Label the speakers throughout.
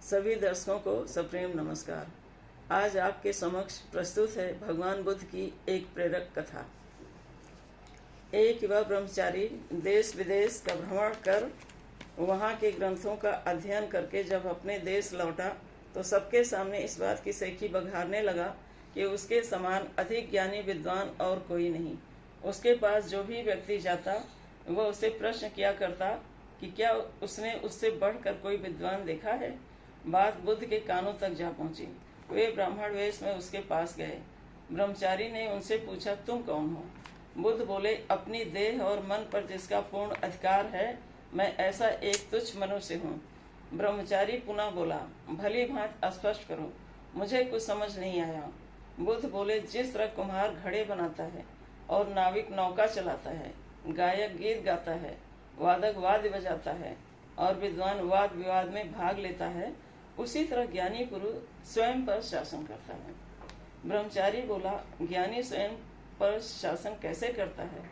Speaker 1: सभी दर्शकों को सप्रेम नमस्कार। आज आपके समक्ष प्रस्तुत है भगवान बुद्ध की एक प्रेरक कथा। एक युवा ब्रह्मचारी देश विदेश का भ्रमण कर वहाँ के ग्रंथों का अध्ययन करके जब अपने देश लौटा तो सबके सामने इस बात की सेखी बघारने लगा कि उसके समान अधिक ज्ञानी विद्वान और कोई नहीं। उसके पास जो भी व्यक्ति जाता वह उससे प्रश्न किया करता कि क्या उसने उससे बढ़कर कोई विद्वान देखा है। बात बुद्ध के कानों तक जा पहुंची। वे ब्राह्मण वेश में उसके पास गए। ब्रह्मचारी ने उनसे पूछा, तुम कौन हो? बुद्ध बोले, अपनी देह और मन पर जिसका पूर्ण अधिकार है, मैं ऐसा एक तुच्छ मनुष्य हूँ। ब्रह्मचारी पुनः बोला, भली भांति स्पष्ट करो, मुझे कुछ समझ नहीं आया। बुद्ध बोले, जिस तरह कुम्हार घड़े बनाता है और नाविक नौका चलाता है, गायक गीत गाता है, वादक वाद्य बजाता है और विद्वान वाद विवाद में भाग लेता है, उसी तरह ज्ञानी पुरुष स्वयं पर शासन करता है। ब्रह्मचारी बोला, ज्ञानी स्वयं पर शासन कैसे करता है?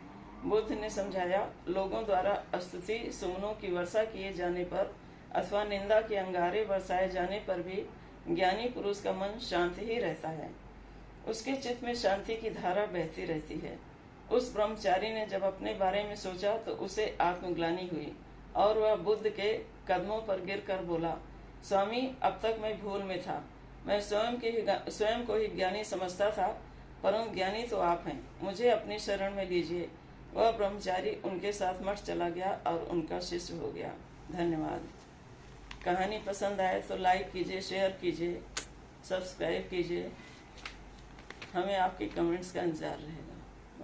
Speaker 1: बुद्ध ने समझाया, लोगों द्वारा स्तुति सुमनों की वर्षा किए जाने पर अथवा निंदा के अंगारे बरसाए जाने पर भी ज्ञानी पुरुष का मन शांत ही रहता है। उसके चित्त में शांति की धारा बहती रहती है। उस ब्रह्मचारी ने जब अपने बारे में सोचा तो उसे आत्मग्लानि हुई और वह बुद्ध के कदमों पर गिरकर बोला, स्वामी, अब तक मैं भूल में था। मैं स्वयं को ही ज्ञानी समझता था, परंतु ज्ञानी तो आप हैं, मुझे अपनी शरण में लीजिए। वह ब्रह्मचारी उनके साथ मठ चला गया और उनका शिष्य हो गया। धन्यवाद। कहानी पसंद आए तो लाइक कीजिए, शेयर कीजिए, सब्सक्राइब कीजिए। हमें आपके कमेंट्स का इंतजार रहे।